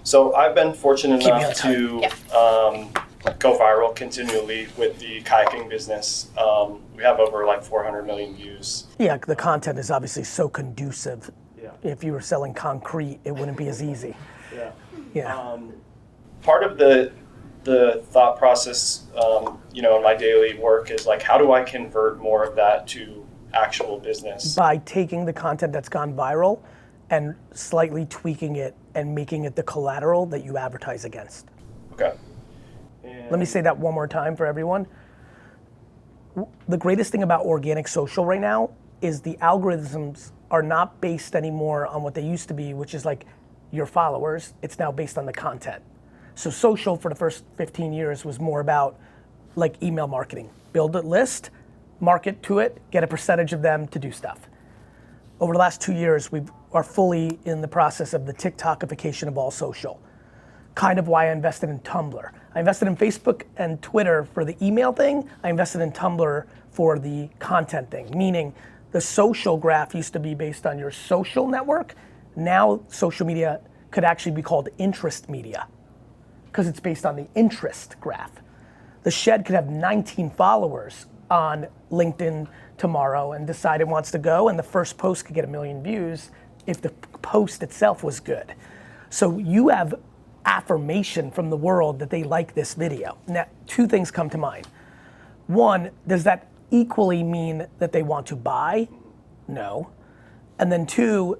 So I've been fortunate enough to go viral continually with the kayaking business. We have over like 400 million views. Yeah, the content is obviously so conducive. Yeah. If you were selling concrete, it wouldn't be as easy. Yeah. Part of the thought process, in my daily work is like, how do I convert more of that to actual business? By taking the content that's gone viral and slightly tweaking it and making it the collateral that you advertise against. Okay. Let me say that one more time for everyone. The greatest thing about organic social right now is the algorithms are not based anymore on what they used to be, which is like your followers. It's now based on the content. So social for the first 15 years was more about like email marketing. Build a list, market to it, get a percentage of them to do stuff. Over the last 2 years, we are fully in the process of the TikTokification of all social. Kind of why I invested in Tumblr. I invested in Facebook and Twitter for the email thing. I invested in Tumblr for the content thing, meaning the social graph used to be based on your social network. Now social media could actually be called interest media because it's based on the interest graph. The Shed could have 19 followers on LinkedIn tomorrow and decide it wants to go, and the first post could get 1 million views if the post itself was good. So you have affirmation from the world that they like this video. Now, 2 things come to mind. One, does that equally mean that they want to buy? No. And then 2,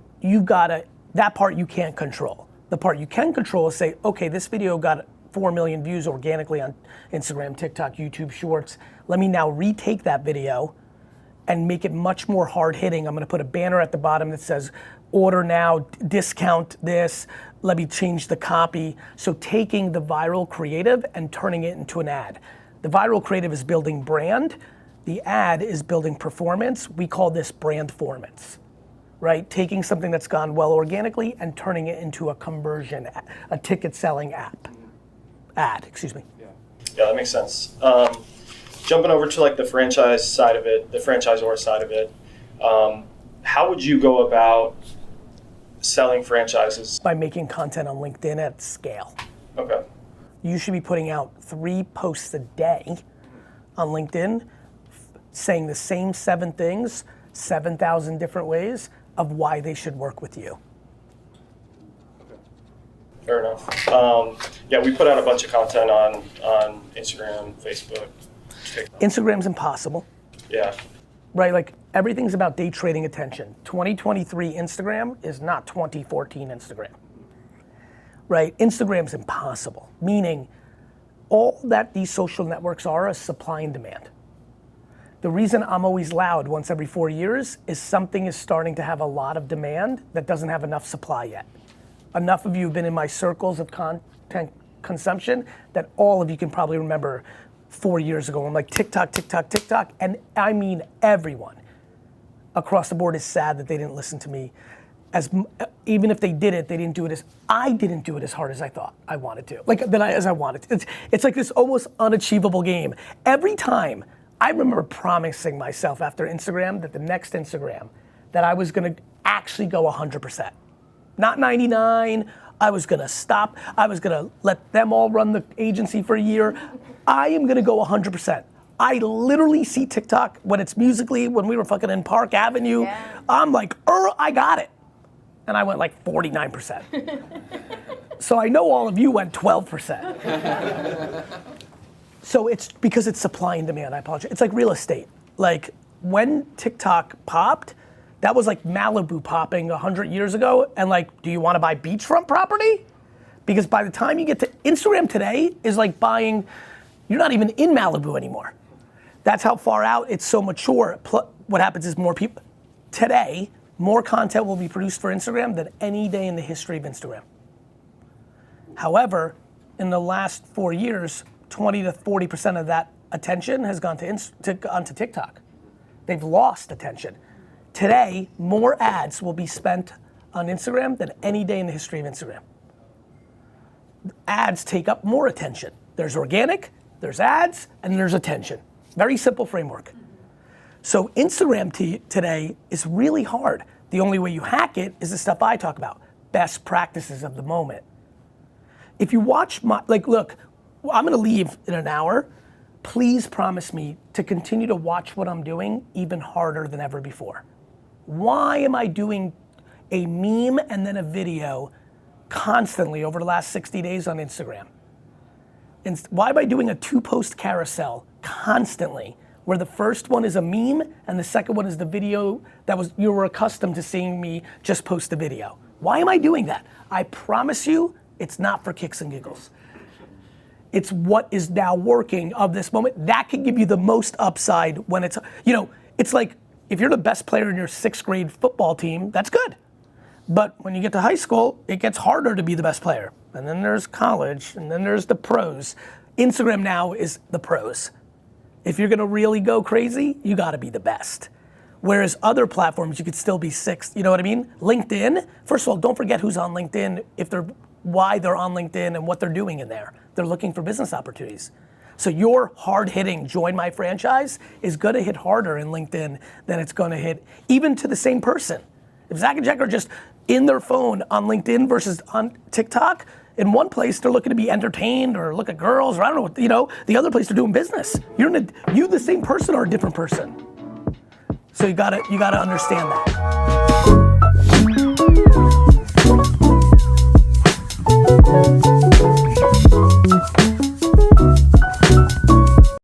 that part you can't control. The part you can control is say, okay, this video got 4 million views organically on Instagram, TikTok, YouTube Shorts. Let me now retake that video and make it much more hard hitting. I'm gonna put a banner at the bottom that says, order now, discount this, let me change the copy. So taking the viral creative and turning it into an ad. The viral creative is building brand, the ad is building performance. We call this brandformance, right? Taking something that's gone well organically and turning it into a conversion, a ticket selling ad, excuse me. Yeah, that makes sense. Jumping over to like the franchise side of it, the franchisor side of it, how would you go about selling franchises? By making content on LinkedIn at scale. Okay. You should be putting out 3 posts a day on LinkedIn saying the same 7 things, 7,000 different ways of why they should work with you. Okay. Fair enough. Yeah, we put out a bunch of content on Instagram, Facebook, TikTok. Instagram's impossible. Yeah. Right, like everything's about day trading attention. 2023 Instagram is not 2014 Instagram. Right, Instagram's impossible, meaning all that these social networks are is supply and demand. The reason I'm always loud once every 4 years is something is starting to have a lot of demand that doesn't have enough supply yet. Enough of you have been in my circles of content consumption that all of you can probably remember 4 years ago. I'm like TikTok, TikTok, TikTok, and I mean everyone across the board is sad that they didn't listen to me. Even if they did it, they didn't do it I didn't do it as hard as I thought I wanted to. As I wanted to. It's like this almost unachievable game. Every time, I remember promising myself after Instagram that the next Instagram, that I was gonna actually go 100%. Not 99, I was gonna stop. I was gonna let them all run the agency for a year. I am gonna go 100%. I literally see TikTok when it's Musically, when we were fucking in Park Avenue. Yeah. I'm like, I got it. And I went like 49%. So I know all of you went 12%. So it's because it's supply and demand, I apologize. It's like real estate. Like when TikTok popped, that was like Malibu popping 100 years ago, and like, do you want to buy beachfront property? Because by the time you get to Instagram today is like buying, you're not even in Malibu anymore. That's how far out it's so mature. What happens is more people, today, more content will be produced for Instagram than any day in the history of Instagram. However, in the last 4 years, 20 to 40% of that attention has gone onto TikTok. They've lost attention. Today, more ads will be spent on Instagram than any day in the history of Instagram. Ads take up more attention. There's organic, there's ads, and there's attention. Very simple framework. So Instagram today is really hard. The only way you hack it is the stuff I talk about. Best practices of the moment. if you watch my, like, look, I'm gonna leave in an hour. Please promise me to continue to watch what I'm doing even harder than ever before. Why am I doing a meme and then a video constantly over the last 60 days on Instagram? And why am I doing a 2-post carousel constantly, where the first one is a meme and the second one is the video that you were accustomed to seeing me just post the video? Why am I doing that? I promise you, it's not for kicks and giggles. It's what is now working of this moment. That can give you the most upside when it's, it's like if you're the best player in your 6th grade football team, that's good. But when you get to high school, it gets harder to be the best player. And then there's college, and then there's the pros. Instagram now is the pros. If you're gonna really go crazy, you gotta be the best. Whereas other platforms, you could still be 6th, you know what I mean? LinkedIn, first of all, don't forget who's on LinkedIn, why they're on LinkedIn and what they're doing in there. They're looking for business opportunities. So your hard-hitting join my franchise is gonna hit harder in LinkedIn than it's gonna hit even to the same person. If Zach and Jack are just in their phone on LinkedIn versus on TikTok, in one place they're looking to be entertained or look at girls or I don't know what, the other place they're doing business. You the same person or a different person. So you gotta understand that.